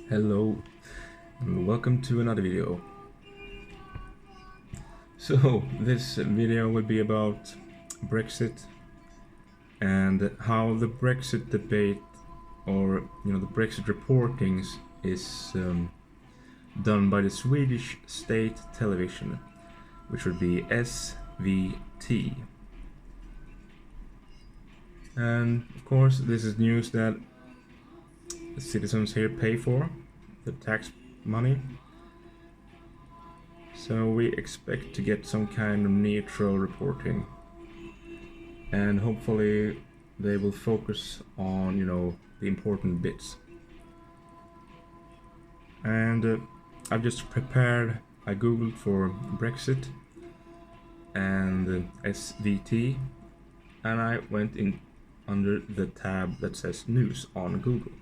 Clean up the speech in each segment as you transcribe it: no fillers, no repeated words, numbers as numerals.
Hello and welcome to another video. So this video will be about Brexit and how the Brexit debate or the Brexit reportings is done by the Swedish state television, which would be SVT. And of course this is news that the citizens here pay for, the tax money. So we expect to get some kind of neutral reporting, and hopefully they will focus on the important bits. And I've just prepared. I googled for Brexit and SVT, and I went in under the tab that says news on Google.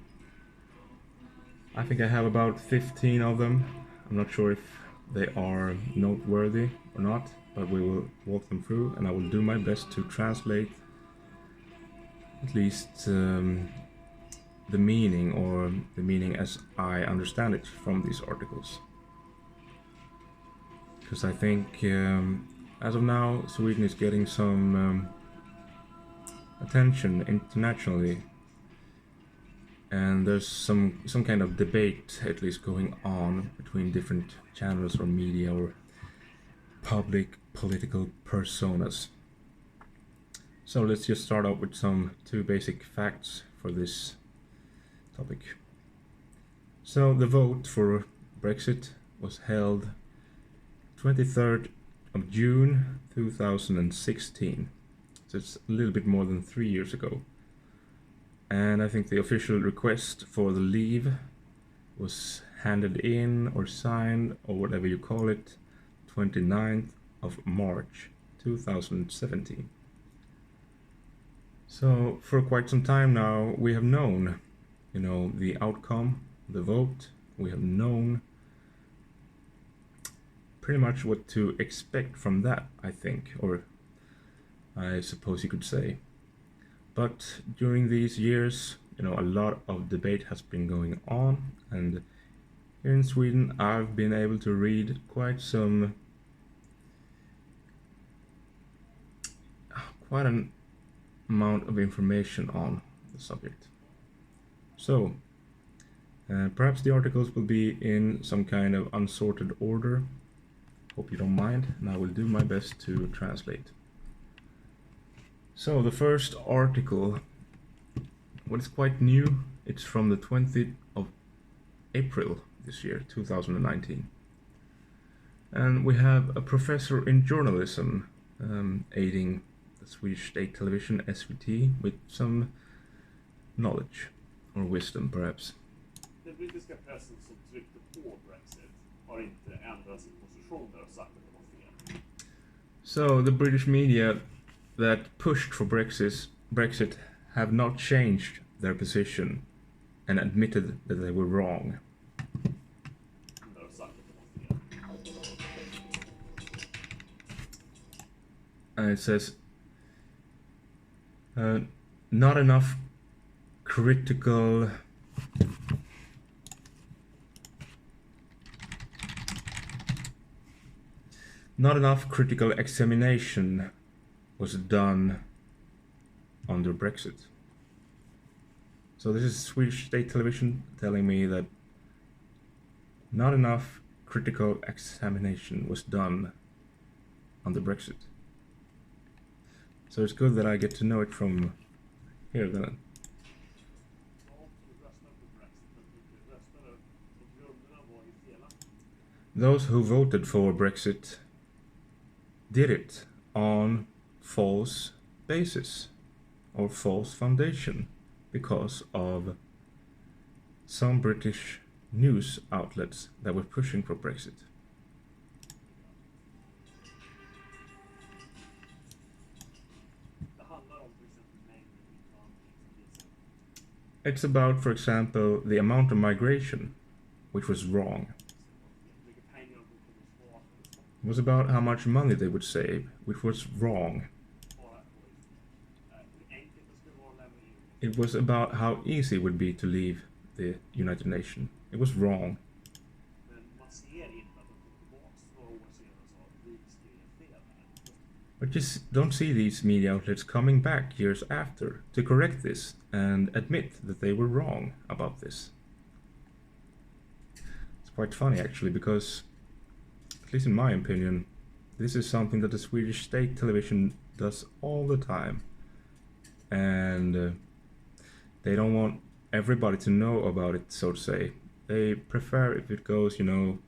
I think I have about 15 of them. I'm not sure if they are noteworthy or not, but we will walk them through, and I will do my best to translate at least the meaning as I understand it from these articles. Because I think as of now Sweden is getting some attention internationally, and there's some kind of debate at least going on between different channels or media or public political personas. So let's just start out with some two basic facts for this topic. So the vote for Brexit was held 23rd of June 2016. So it's a little bit more than 3 years ago. And I think the official request for the leave was handed in or signed or whatever you call it 29th of March 2017. So for quite some time now we have known the outcome, the vote. We have known pretty much what to expect from that, I think, or I suppose you could say. But during these years, a lot of debate has been going on, and here in Sweden I've been able to read quite an amount of information on the subject. So perhaps the articles will be in some kind of unsorted order. Hope you don't mind, and I will do my best to translate. So the first article, what is quite new, it's from the 20th of April this year, 2019. And we have a professor in journalism aiding the Swedish state television, SVT, with some knowledge or wisdom perhaps. Den brittiska pressen som tryckte på Brexit har inte ändrat sin position där och sagt att det var fel. So the British media that pushed for Brexit have not changed their position and admitted that they were wrong. And it says not enough critical examination was done under Brexit. So this is Swedish state television telling me that not enough critical examination was done under Brexit. So it's good that I get to know it from here then. Those who voted for Brexit did it on false basis or false foundation because of some British news outlets that were pushing for Brexit. It's about, for example, the amount of migration, which was wrong. It was about how much money they would save, which was wrong. It was about how easy it would be to leave the United Nations. It was wrong. Men man ser inte att de kom tillbaks några år senare och sa att vi skrev fel här. But just don't see these media outlets coming back years after to correct this and admit that they were wrong about this. It's quite funny actually, because, at least in my opinion, this is something that the Swedish state television does all the time. And they don't want everybody to know about it, so to say. They prefer if it goes, you know,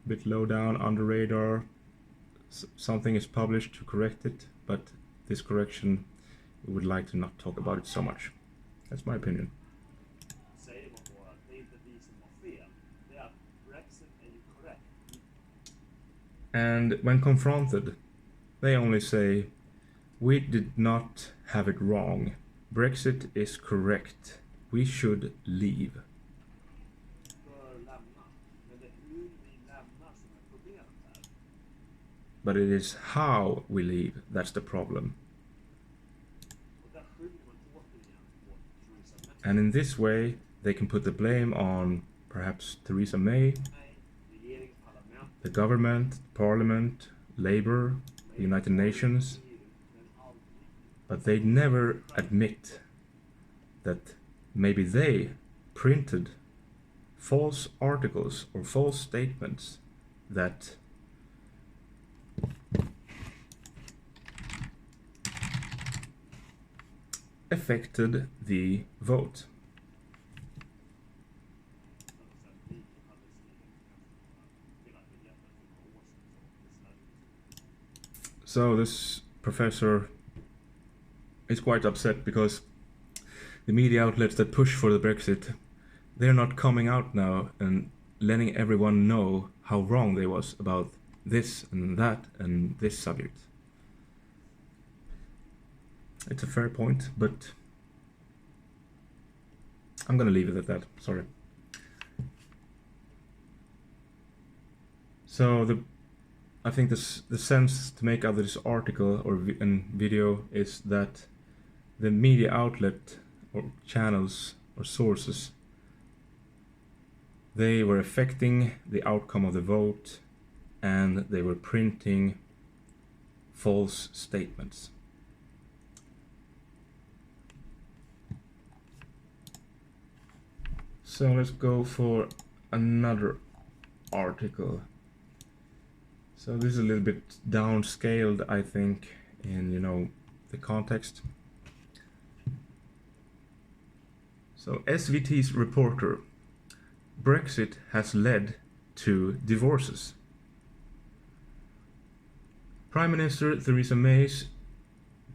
a bit low down, under radar, something is published to correct it, but this correction, we would like to not talk about it so much. That's my opinion. Säger man bara att det är inte vi som har fel. Det är att Brexit är ju korrekt. And when confronted, they only say, we did not have it wrong. Brexit is correct. We should leave. Bör lämna. Men det är hur vi lämnar som är problemet här. But it is how we leave that's the problem. Och där skyller man återigen på Theresa May. And in this way, they can put the blame on perhaps Theresa May, Regering, parlament, the government, parliament, Labour, the United Nations, EU, men aldrig. but they never admit that maybe they printed false articles or false statements that affected the vote. So this professor is quite upset because the media outlets that push for the Brexit, they're not coming out now and letting everyone know how wrong they was about this and that and this subject. It's a fair point, but I'm gonna leave it at that. Sorry. So I think the sense to make out of this article or video is that the media outlet or channels or sources, they were affecting the outcome of the vote and they were printing false statements. So let's go for another article. So this is a little bit downscaled, I think, in, you know, the context. So SVT's reporter, Brexit has led to divorces. Prime Minister Theresa May's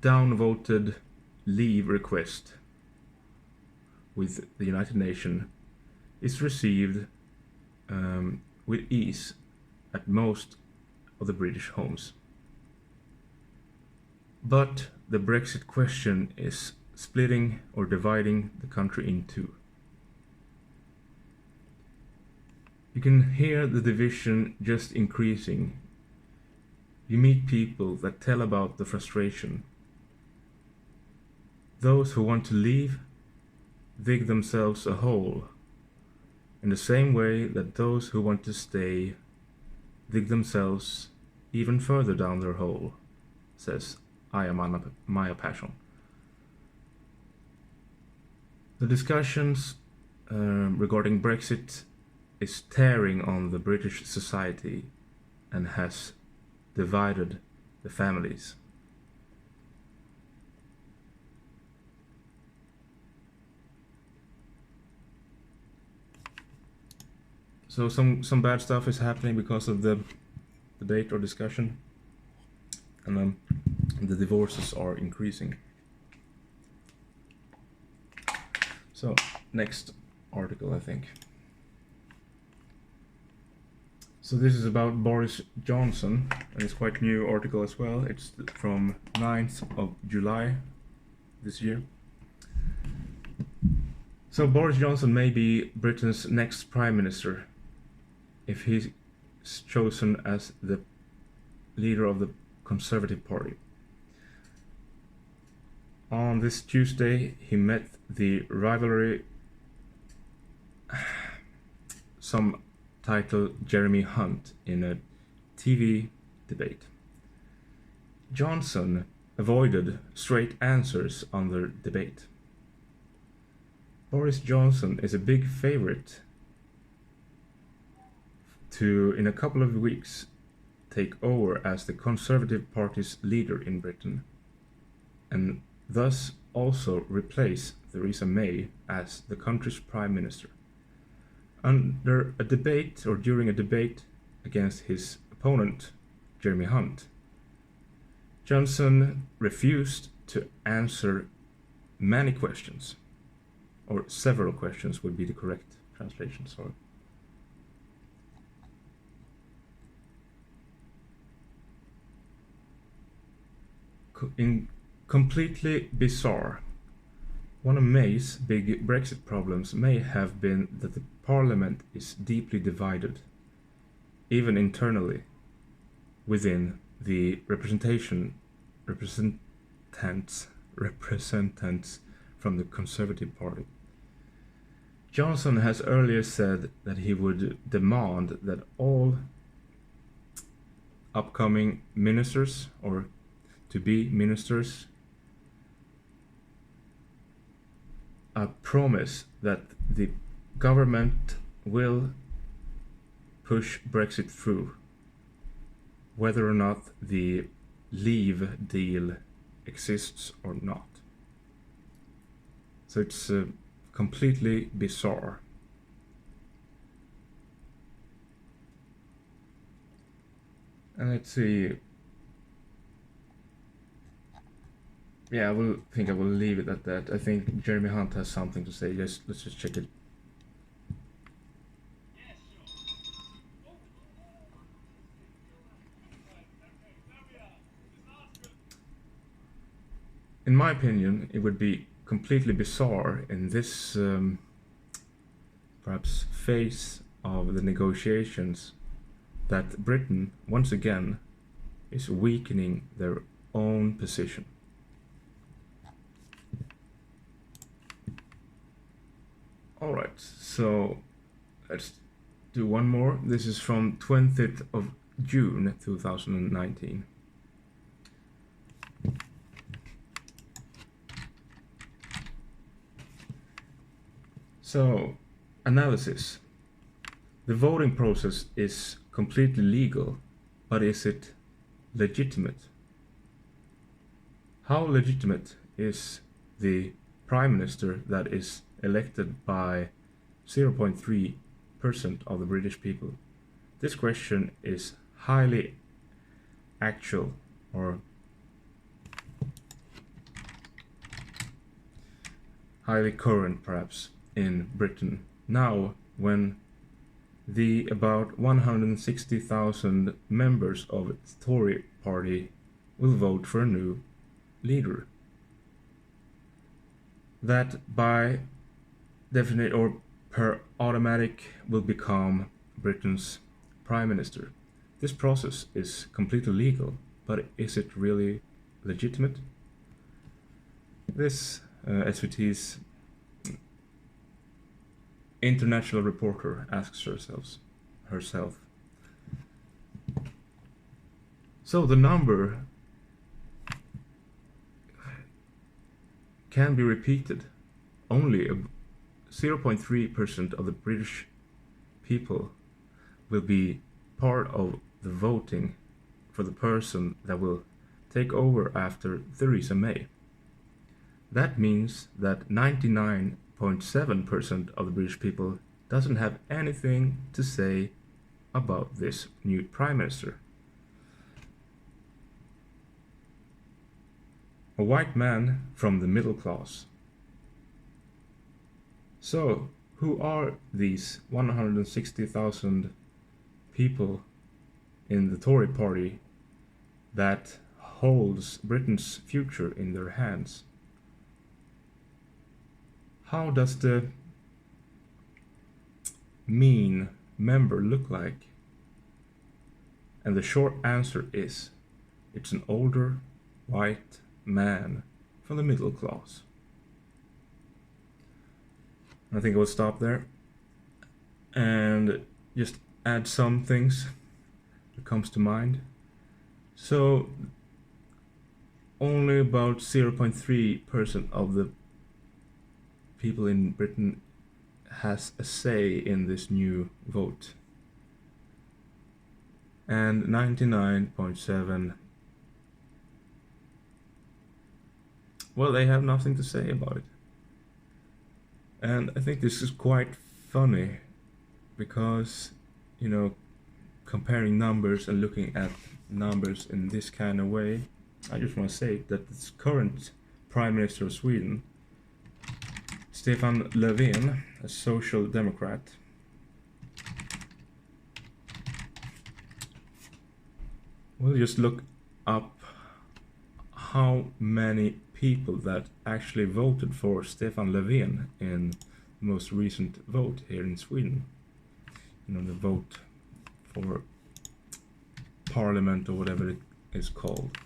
downvoted leave request with the United Nations is received with ease at most of the British homes. But the Brexit question is splitting or dividing the country in two. You can hear the division just increasing. You meet people that tell about the frustration. Those who want to leave dig themselves a hole, in the same way that those who want to stay dig themselves even further down their hole, says Maya Passion. The discussions regarding Brexit is tearing on the British society and has divided the families. So some bad stuff is happening because of the debate or discussion, and the divorces are increasing. So next article, I think. So this is about Boris Johnson, and it's quite a new article as well. It's from 9th of July this year. So Boris Johnson may be Britain's next Prime Minister if he's chosen as the leader of the Conservative Party. On this Tuesday, he met the rivalry some title Jeremy Hunt in a TV debate. Johnson avoided straight answers on the debate. Boris Johnson is a big favorite to, in a couple of weeks, take over as the Conservative Party's leader in Britain, and thus also replace Theresa May as the country's Prime Minister. Under a debate, or during a debate against his opponent, Jeremy Hunt, Johnson refused to answer many questions, or several questions would be the correct translation, sorry. Completely bizarre. One of May's big Brexit problems may have been that the parliament is deeply divided, even internally, within the representants from the Conservative Party. Johnson has earlier said that he would demand that all upcoming ministers, or to be ministers, promise that the government will push Brexit through, whether or not the leave deal exists or not. So it's completely bizarre. And let's see. Yeah, I think I will leave it at that. I think Jeremy Hunt has something to say. Let's just check it. In my opinion, it would be completely bizarre in this perhaps phase of the negotiations that Britain once again is weakening their own position. Alright, so let's do one more. This is from 20th of June 2019. So, analysis. The voting process is completely legal, but is it legitimate? How legitimate is the Prime Minister that is elected by 0.3% of the British people? This question is highly actual, or highly current perhaps, in Britain now, when the about 160,000 members of its Tory party will vote for a new leader that by definite or per automatic will become Britain's Prime Minister. This process is completely legal, but is it really legitimate? This SVT's international reporter asks herself. So the number can be repeated. Only 0.3% of the British people will be part of the voting for the person that will take over after Theresa May. That means that 99.7% of the British people doesn't have anything to say about this new Prime Minister. A white man from the middle class. So, who are these 160,000 people in the Tory party that holds Britain's future in their hands? How does the mean member look like? And the short answer is, it's an older white man from the middle class. I think I will stop there. and just add some things that comes to mind. So only about 0.3% of the people in Britain has a say in this new vote. And 99.7, well, they have nothing to say about it. And I think this is quite funny because, comparing numbers and looking at numbers in this kind of way, I just want to say that this current Prime Minister of Sweden, Stefan Löfven, a social democrat, we'll just look up how many people that actually voted for Stefan Löfven in the most recent vote here in Sweden. The vote for parliament or whatever it is called.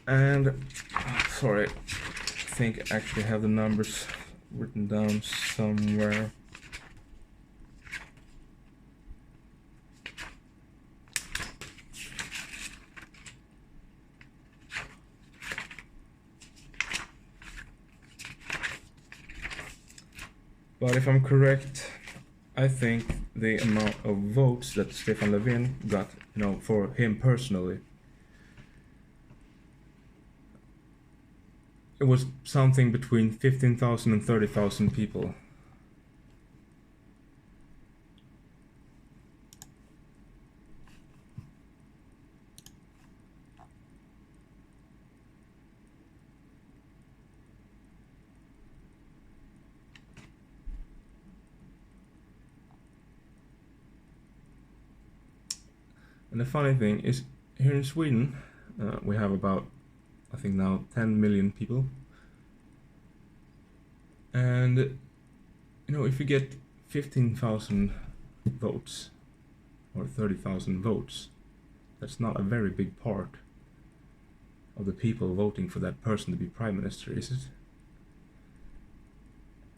And, sorry, I think I actually have the numbers written down somewhere. But if I'm correct, I think the amount of votes that Stefan Löfven got, for him personally, it was something between 15,000 and 30,000 people. And the funny thing is, here in Sweden, we have about, I think now, 10 million people. And, if you get 15,000 votes, or 30,000 votes, that's not a very big part of the people voting for that person to be Prime Minister, is it?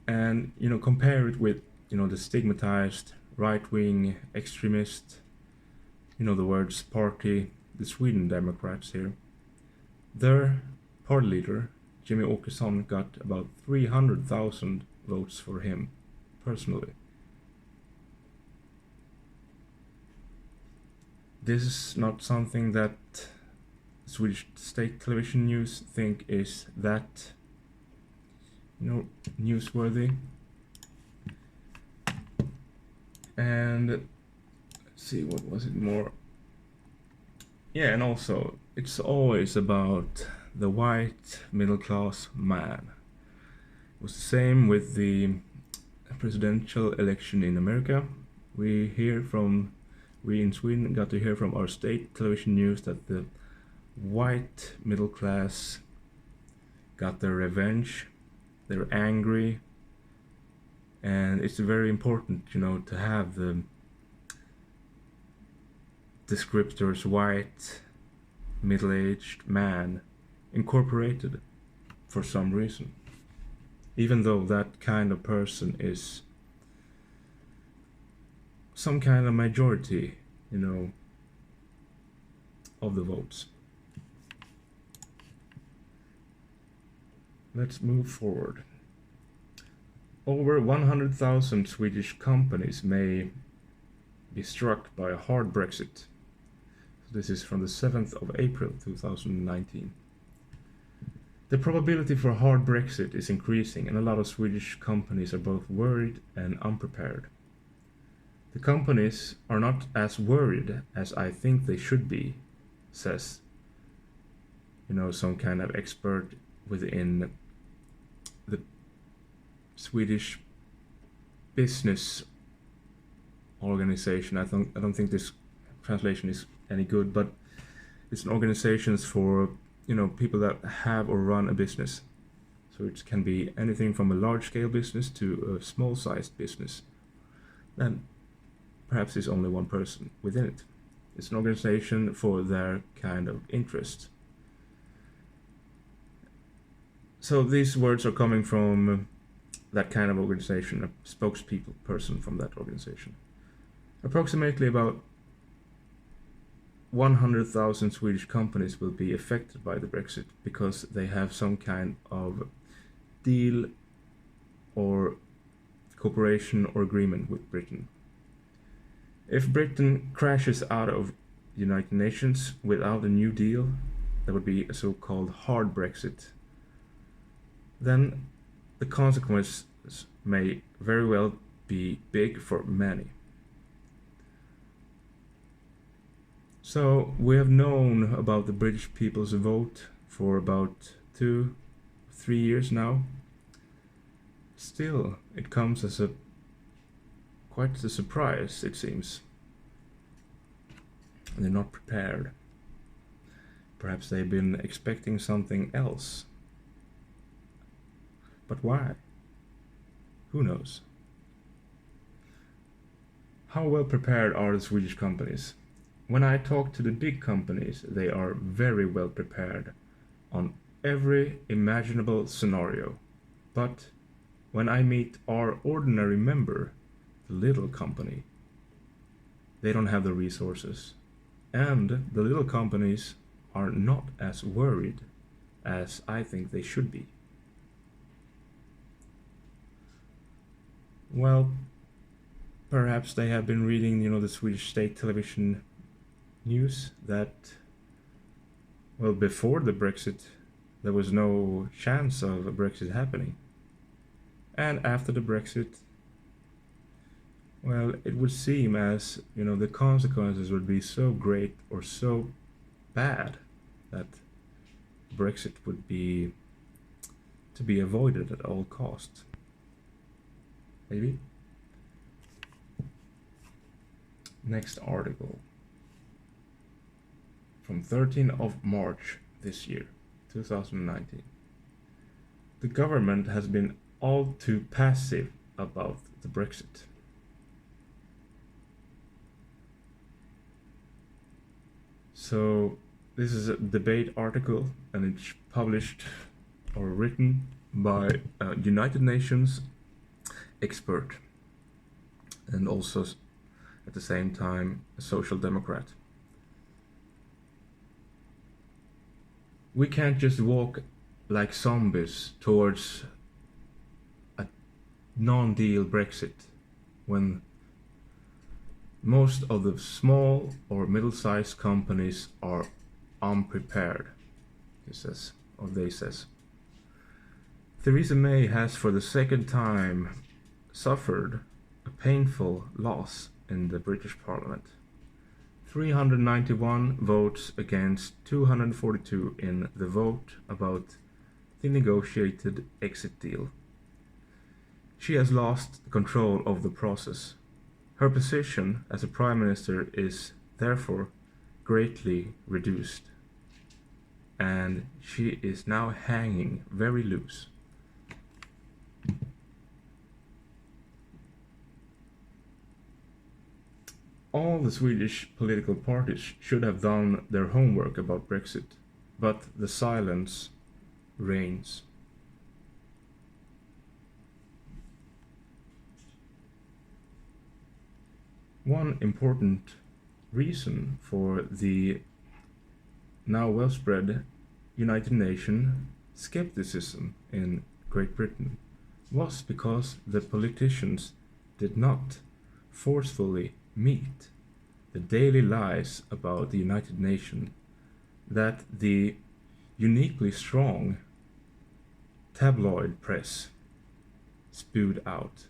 And, compare it with, the stigmatized right-wing extremist, the words party, the Sweden Democrats here. Their party leader, Jimmy Åkesson, got about 300,000 votes for him, personally. This is not something that Swedish state television news think is that, newsworthy. And let's see, what was it more? Yeah, and also, it's always about the white middle-class man. It was the same with the presidential election in America. We in Sweden got to hear from our state television news that the white middle class got their revenge. They're angry, and it's very important, to have the descriptors white, middle-aged man incorporated for some reason, even though that kind of person is some kind of majority, of the votes. Let's move forward. Over 100,000 Swedish companies may be struck by a hard Brexit. This is from the 7th of April 2019. The probability for a hard Brexit is increasing, and a lot of Swedish companies are both worried and unprepared. The companies are not as worried as I think they should be, says, some kind of expert within the Swedish business organization. I don't think this translation is any good, but it's an organization for people that have or run a business. So it can be anything from a large-scale business to a small-sized business, and perhaps there's only one person within it. It's an organization for their kind of interest. So these words are coming from that kind of organization, a spokespeople person from that organization. Approximately about 100,000 Swedish companies will be affected by the Brexit because they have some kind of deal or cooperation or agreement with Britain. If Britain crashes out of the United Nations without a new deal, that would be a so-called hard Brexit, then the consequences may very well be big for many. So we have known about the British people's vote for about 2-3 years now. Still, it comes as quite a surprise, it seems. They're not prepared. Perhaps they've been expecting something else. But why? Who knows? How well prepared are the Swedish companies? When I talk to the big companies, they are very well prepared on every imaginable scenario. But when I meet our ordinary member, the little company, they don't have the resources. And the little companies are not as worried as I think they should be. Well, perhaps they have been reading, the Swedish state television news that, well, before the Brexit, there was no chance of a Brexit happening. And after the Brexit, well, it would seem as, the consequences would be so great or so bad that Brexit would be to be avoided at all costs. Maybe. Next article. From 13th of March this year, 2019. The government has been all too passive about the Brexit. So this is a debate article, and it's published or written by a United Nations expert and also at the same time a social democrat. We can't just walk like zombies towards a non-deal Brexit when most of the small or middle-sized companies are unprepared, he says, or they says. Theresa May has for the second time suffered a painful loss in the British Parliament. 391 votes against 242 in the vote about the negotiated exit deal. She has lost control of the process. Her position as a Prime Minister is therefore greatly reduced, and she is now hanging very loose. All the Swedish political parties should have done their homework about Brexit, but the silence reigns. One important reason for the now well-spread United Nations skepticism in Great Britain was because the politicians did not forcefully meet the daily lies about the United Nations that the uniquely strong tabloid press spewed out.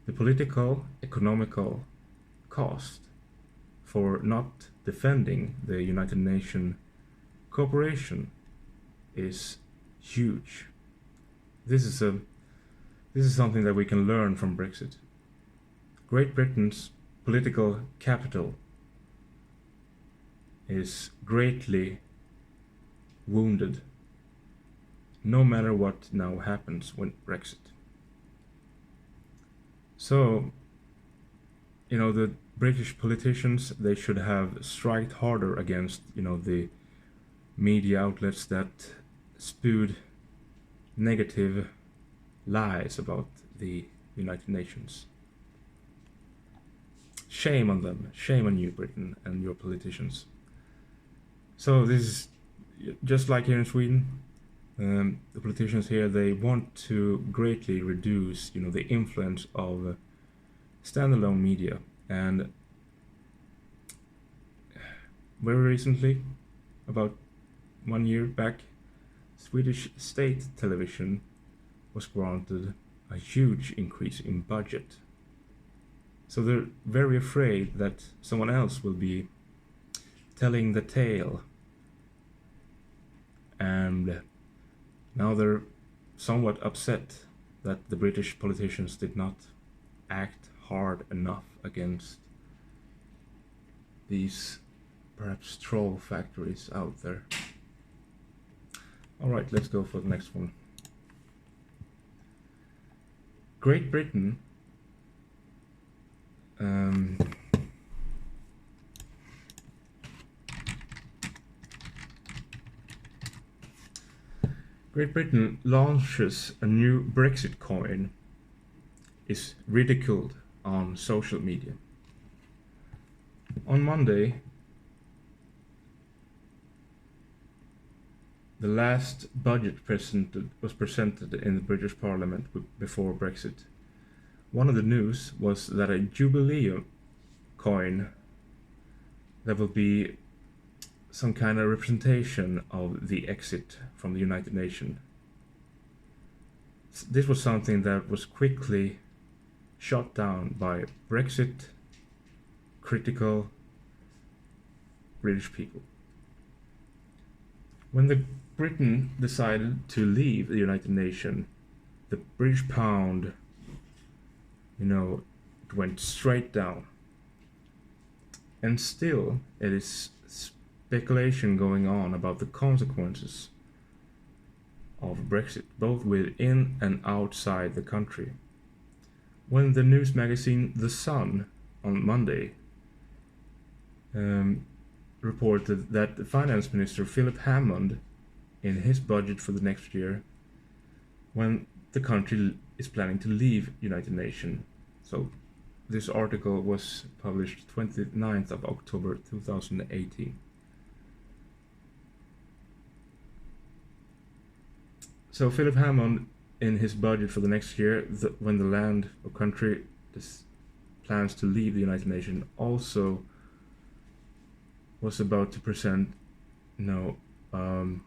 The political, economical cost for not defending the United Nations cooperation is huge. This is something that we can learn from Brexit. Great Britain's political capital is greatly wounded, no matter what now happens with Brexit. So, the British politicians, they should have striked harder against, the media outlets that spewed negative lies about the United Nations. Shame on them, shame on you, Britain, and your politicians. So this is just like here in Sweden. The politicians here, they want to greatly reduce, the influence of standalone media. And very recently, about 1 year back, Swedish state television was granted a huge increase in budget. So they're very afraid that someone else will be telling the tale. And now they're somewhat upset that the British politicians did not act hard enough against these perhaps troll factories out there. Alright, let's go for the next one. Great Britain Great Britain launches a new Brexit coin, is ridiculed on social media. On Monday, the last budget was presented in the British Parliament before Brexit. One of the news was that a Jubilee coin that will be some kind of representation of the exit from the United Nations. This was something that was quickly shot down by Brexit critical British people. When Britain decided to leave the United Nations, the British pound, it went straight down. And still, it is speculation going on about the consequences of Brexit, both within and outside the country. When the news magazine The Sun on Monday reported that the Finance Minister Philip Hammond, in his budget for the next year, when the country is planning to leave United Nations. So this article was published 29th of October 2018. So Philip Hammond, in his budget for the next year, when the land or country plans to leave the United Nations, also was about to present, some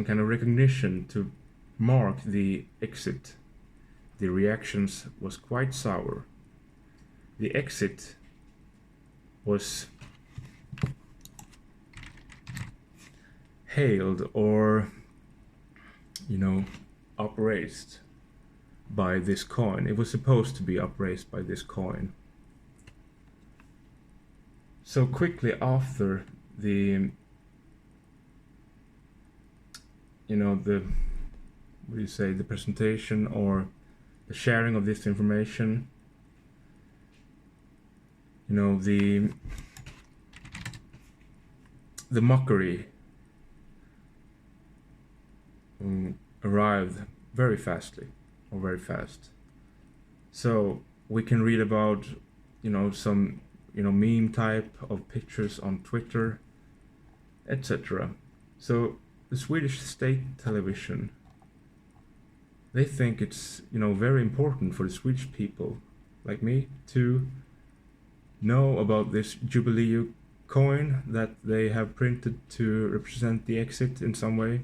kind of recognition to mark the exit. The reactions was quite sour. The exit was hailed or, upraised by this coin. It was supposed to be upraised by this coin. So quickly after the presentation or the sharing of this information, the mockery arrived very fast. So we can read about, some, meme type of pictures on Twitter, etc. So the Swedish state television, they think it's, very important for the Swedish people, like me, to know about this Jubilee coin that they have printed to represent the exit in some way.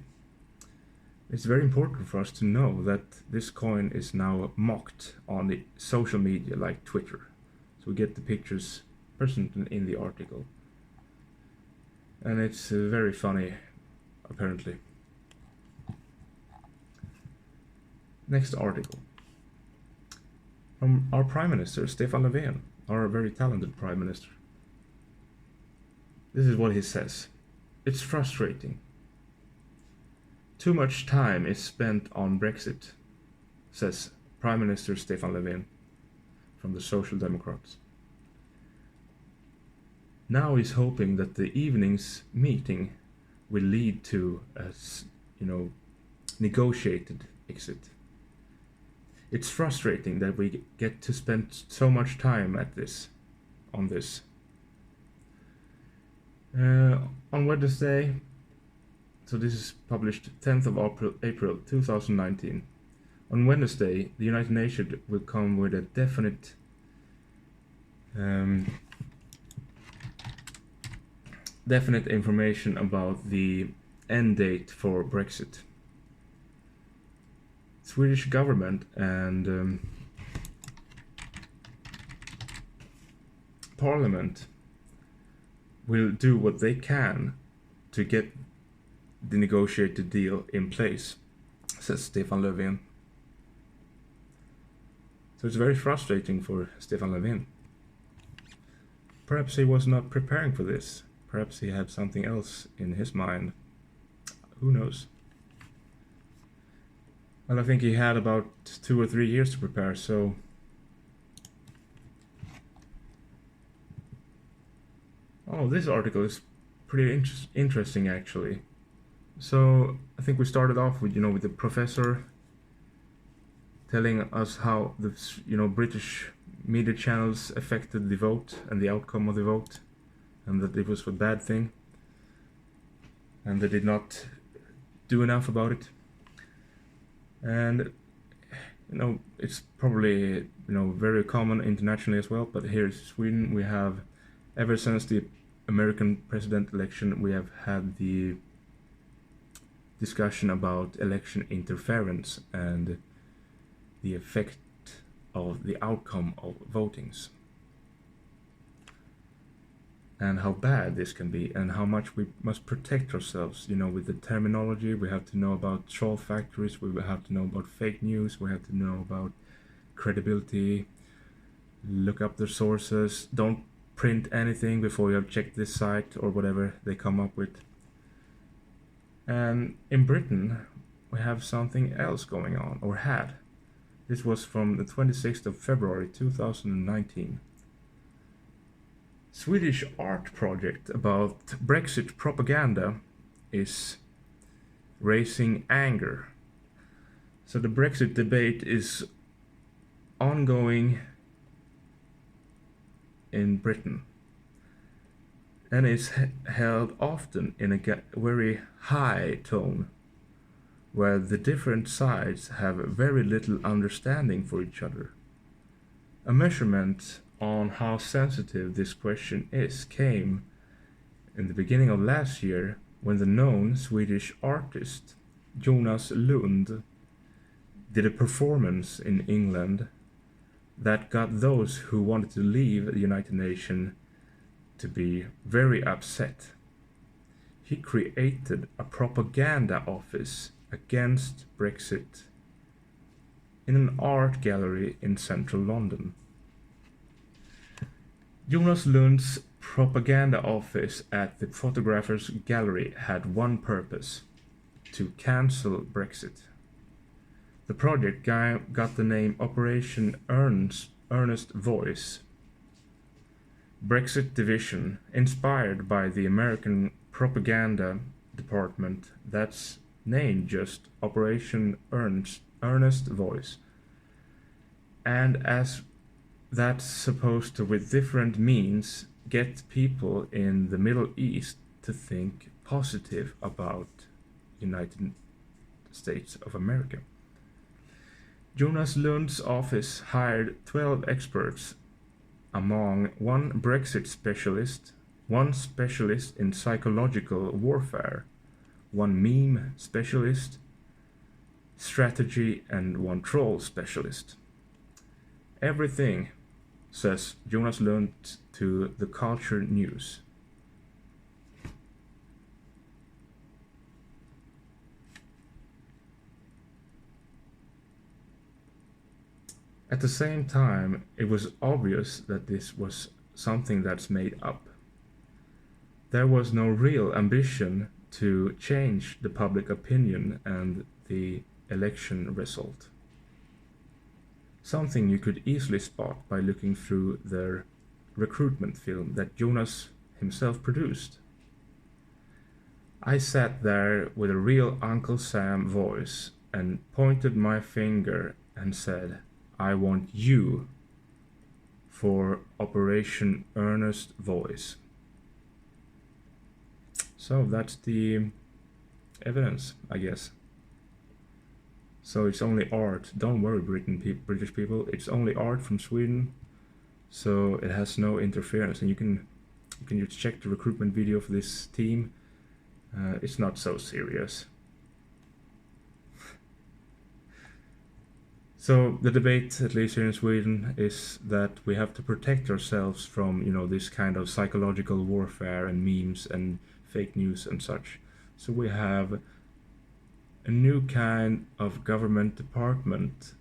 It's very important for us to know that this coin is now mocked on the social media like Twitter. So we get the pictures present in the article. And it's very funny, apparently. Next article. From our Prime Minister, Stefan Löfven, our very talented Prime Minister. This is what he says. It's frustrating. Too much time is spent on Brexit, says Prime Minister Stefan Löfven from the Social Democrats. Now he's hoping that the evening's meeting will lead to a negotiated exit. It's frustrating that we get to spend so much time on this. On Wednesday, so this is published 10th of April 2019. On Wednesday, the United Nations will come with a definite information about the end date for Brexit. Swedish government and Parliament will do what they can to get the negotiated deal in place, says Stefan Löfven. So it's very frustrating for Stefan Löfven. Perhaps he was not preparing for this. Perhaps he had something else in his mind. Who knows? Well, I think he had about 2 or 3 years to prepare, so... Oh, this article is pretty interesting, actually. So, I think we started off with, with the professor telling us how the, British media channels affected the vote and the outcome of the vote, and that it was a bad thing, and they did not do enough about it. And it's probably very common internationally as well, but here in Sweden we have, ever since the American president election, we have had the discussion about election interference and the effect of the outcome of votings, and how bad this can be, and how much we must protect ourselves. With the terminology, we have to know about troll factories, we have to know about fake news, we have to know about credibility, look up their sources, don't print anything before you have checked this site or whatever they come up with. And in Britain, we have something else going on, or had. This was from the 26th of February 2019. Swedish art project about Brexit propaganda is raising anger. So the Brexit debate is ongoing in Britain, and is held often in a very high tone, where the different sides have very little understanding for each other. A measurement on how sensitive this question is came in the beginning of last year, when the known Swedish artist Jonas Lund did a performance in England that got those who wanted to leave the United Nations to be very upset. He created a propaganda office against Brexit in an art gallery in central London. Jonas Lund's propaganda office at the Photographers Gallery had one purpose: to cancel Brexit. The project got the name Operation Earnest Voice. Brexit Division, inspired by the American propaganda department that's named just Operation Earnest Voice. And as that's supposed to, with different means, get people in the Middle East to think positive about United States of America. Jonas Lund's office hired 12 experts, among one Brexit specialist, one specialist in psychological warfare, one meme specialist, strategy, and one troll specialist. Everything, says Jonas Lund to the Culture News. At the same time, it was obvious that this was something that's made up. There was no real ambition to change the public opinion and the election result. Something you could easily spot by looking through their recruitment film that Jonas himself produced. I sat there with a real Uncle Sam voice and pointed my finger and said, I want you for Operation Earnest Voice. So that's the evidence, I guess. So it's only art. Don't worry, British people. It's only art from Sweden. So it has no interference, and you can just check the recruitment video for this team. It's not so serious. So the debate, at least here in Sweden, is that we have to protect ourselves from, this kind of psychological warfare and memes and fake news and such. So we have a new kind of government department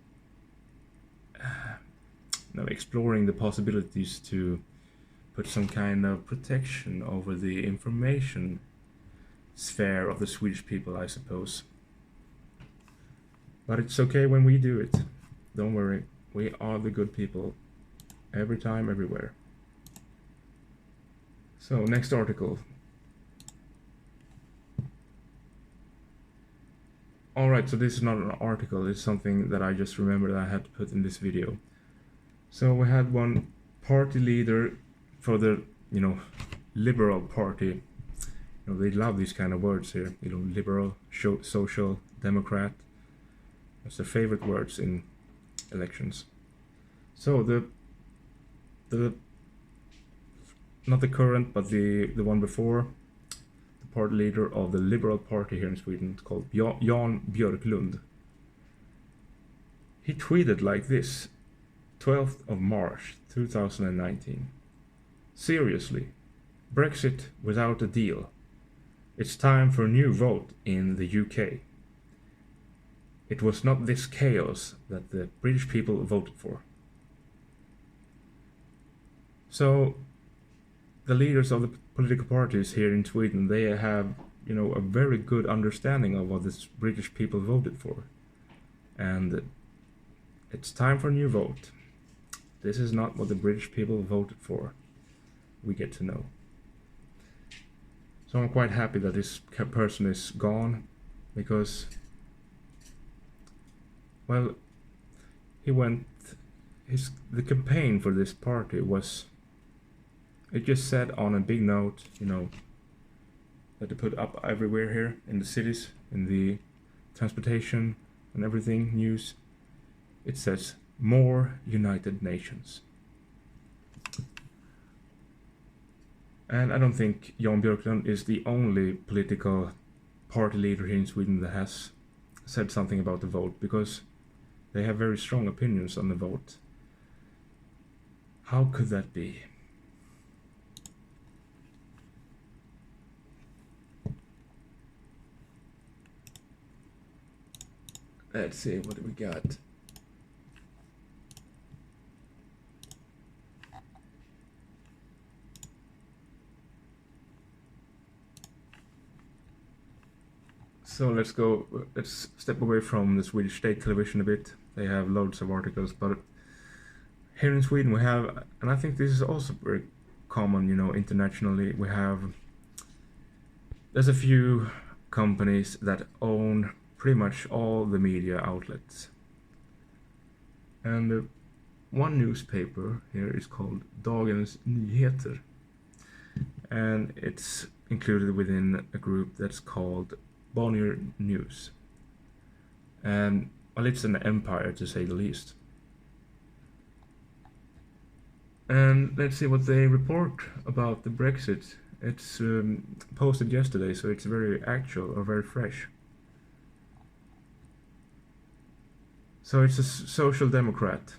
exploring the possibilities to put some kind of protection over the information sphere of the Swedish people, I suppose. But it's okay when we do it. Don't worry, we are the good people. Every time, everywhere. So, next article. Alright, so this is not an article, it's something that I just remembered I had to put in this video. So we had one party leader for the, Liberal Party. They love these kind of words here. Liberal, social, Democrat. That's their favorite words in elections. So the not the current, but the one before, the party leader of the Liberal Party here in Sweden, it's called Jan Björklund. He tweeted like this, 12th of March 2019. Seriously, Brexit without a deal. It's time for a new vote in the UK. It was not this chaos that the British people voted for. So, the leaders of the political parties here in Sweden, they have, a very good understanding of what the British people voted for. And it's time for a new vote. This is not what the British people voted for. We get to know. So I'm quite happy that this person is gone, because, well, the campaign for this party was, it just said on a big note, that they put up everywhere here in the cities, in the transportation and everything, news. It says, more United Nations. And I don't think Jan Björklund is the only political party leader here in Sweden that has said something about the vote, because they have very strong opinions on the vote. How could that be? Let's see, what do we got? So let's step away from the Swedish state television a bit. They have loads of articles, but here in Sweden we have, and I think this is also very common, internationally, there's a few companies that own pretty much all the media outlets. And one newspaper here is called Dagens Nyheter. And it's included within a group that's called Bonnier News. And well, it's an empire, to say the least. And let's see what they report about the Brexit. It's posted yesterday, so it's very actual or very fresh. So it's a social democrat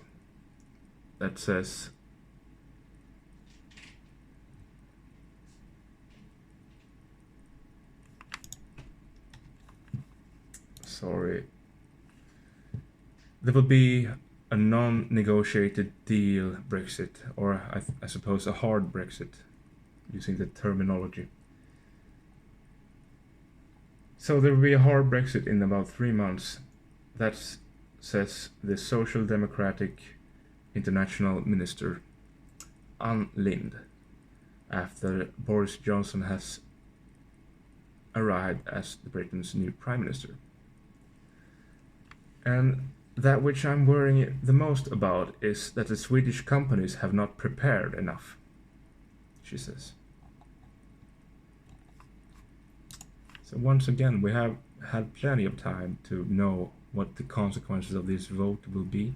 that says, there will be a non-negotiated deal Brexit, or I suppose a hard Brexit, using the terminology. So there will be a hard Brexit in about 3 months. That says the Social Democratic International Minister, Ann Lind, after Boris Johnson has arrived as Britain's new Prime Minister. And that which I'm worrying the most about is that the Swedish companies have not prepared enough, she says. So once again, we have had plenty of time to know what the consequences of this vote will be.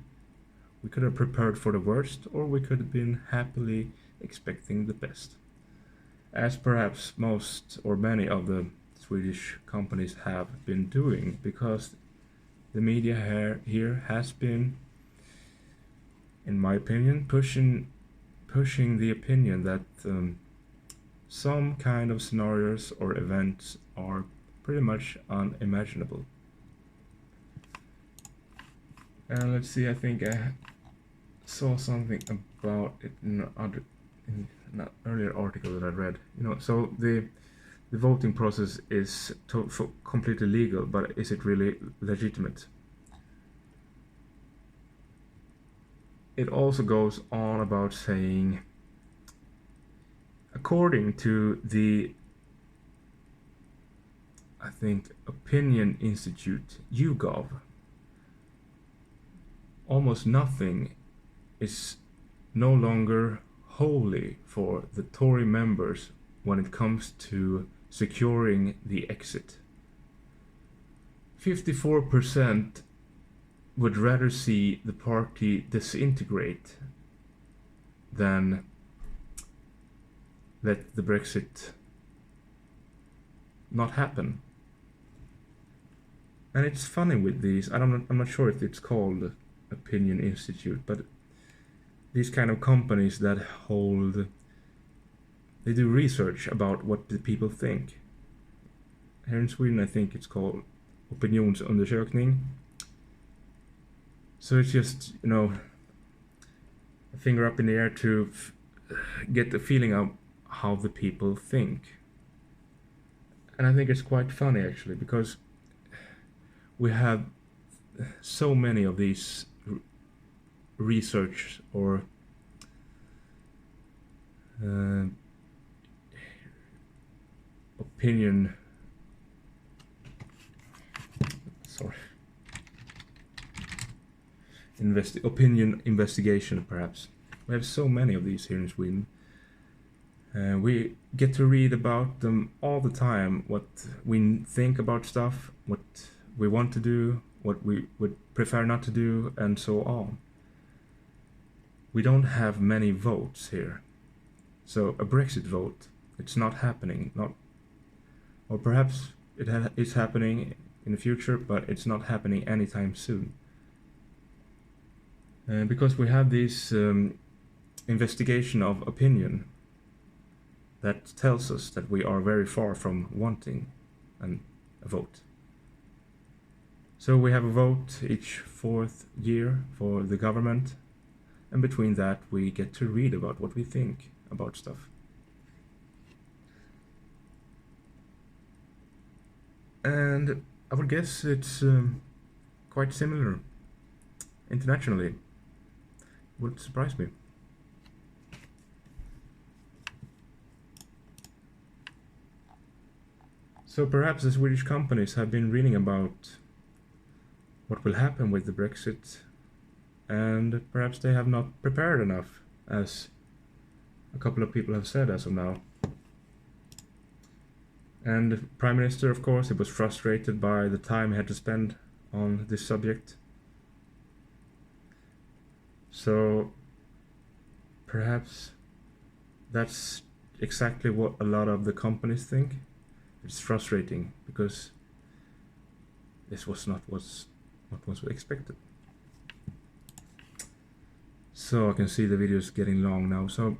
We could have prepared for the worst, or we could have been happily expecting the best, as perhaps most or many of the Swedish companies have been doing, because the media here has been, in my opinion, pushing the opinion that some kind of scenarios or events are pretty much unimaginable. And let's see, I think I saw something about it in an earlier article that I read. So the voting process is completely legal, but is it really legitimate? It also goes on about saying, according to the, I think, Opinion Institute, YouGov, almost nothing is no longer holy for the Tory members when it comes to securing the exit. 54% would rather see the party disintegrate than let the Brexit not happen. And it's funny with these, I'm not sure if it's called Opinion Institute, but these kind of companies that they do research about what the people think. Here in Sweden, I think it's called opinionsundersökning. So it's just, a finger up in the air to get the feeling of how the people think. And I think it's quite funny, actually, because we have so many of these research or opinion opinion investigation, perhaps. We have so many of these here in Sweden. We get to read about them all the time, what we think about stuff, what we want to do, what we would prefer not to do, and so on. We don't have many votes here. So a Brexit vote, it's not happening. Or perhaps it's happening in the future, but it's not happening anytime soon. Because we have this investigation of opinion that tells us that we are very far from wanting a vote. So we have a vote each 4th year for the government, and between that we get to read about what we think about stuff. And I would guess it's quite similar internationally. Would surprise me. So perhaps the Swedish companies have been reading about what will happen with the Brexit, and perhaps they have not prepared enough, as a couple of people have said as of now. And the Prime Minister, of course, he was frustrated by the time he had to spend on this subject. So perhaps that's exactly what a lot of the companies think. It's frustrating because this was not what was expected. So I can see the video is getting long now. So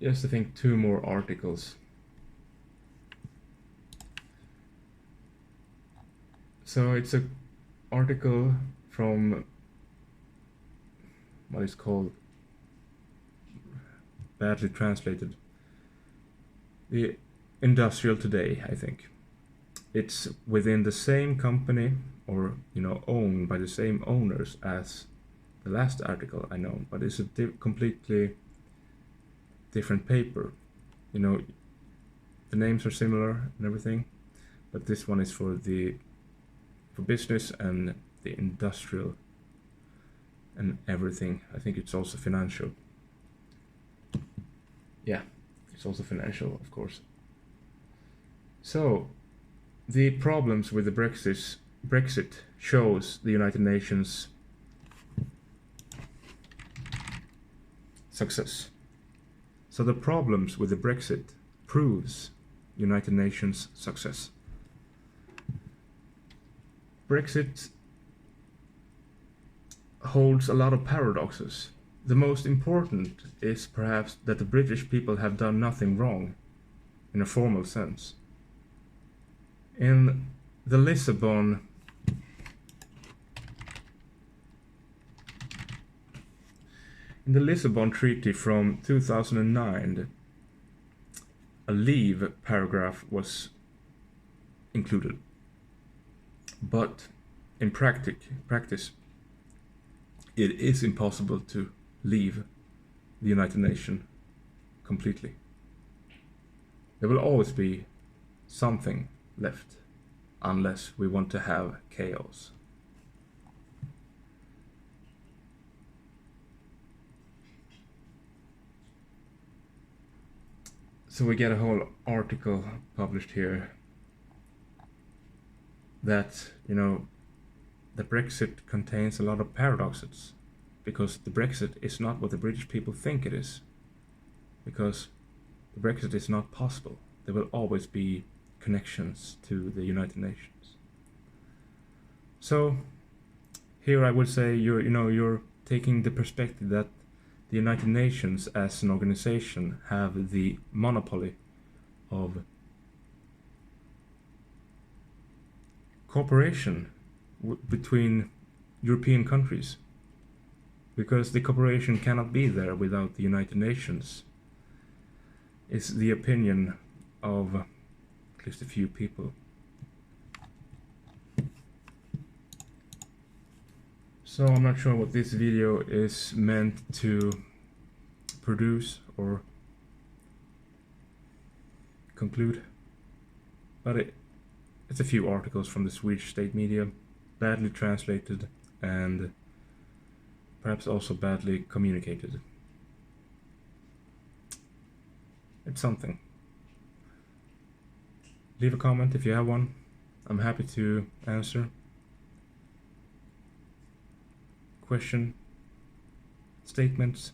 just I think 2 more articles. So it's an article from what is called, badly translated, the Industrial Today, I think. It's within the same company, or owned by the same owners as the last article I know, but it's a completely different paper. The names are similar and everything, but this one is for business and the industrial and everything. I think it's also financial. Yeah, it's also financial, of course. So, the problems with the Brexit shows the United Nations success. So the problems with the Brexit proves United Nations success. Brexit holds a lot of paradoxes. The most important is perhaps that the British people have done nothing wrong in a formal sense. In the Lisbon Treaty from 2009, a leave paragraph was included. But in practice, it is impossible to leave the United Nations completely. There will always be something left, unless we want to have chaos. So we get a whole article published here that, the Brexit contains a lot of paradoxes, because the Brexit is not what the British people think it is, because the Brexit is not possible. There will always be connections to the United Nations. So here I would say you're taking the perspective that the United Nations as an organization have the monopoly of cooperation between European countries, because the cooperation cannot be there without the United Nations, is the opinion of at least a few people. So I'm not sure what this video is meant to produce or conclude, but it's a few articles from the Swedish state media, badly translated and perhaps also badly communicated. It's something. Leave a comment if you have one. I'm happy to answer. Question, statements,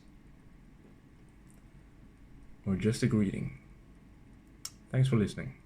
or just a greeting. Thanks for listening.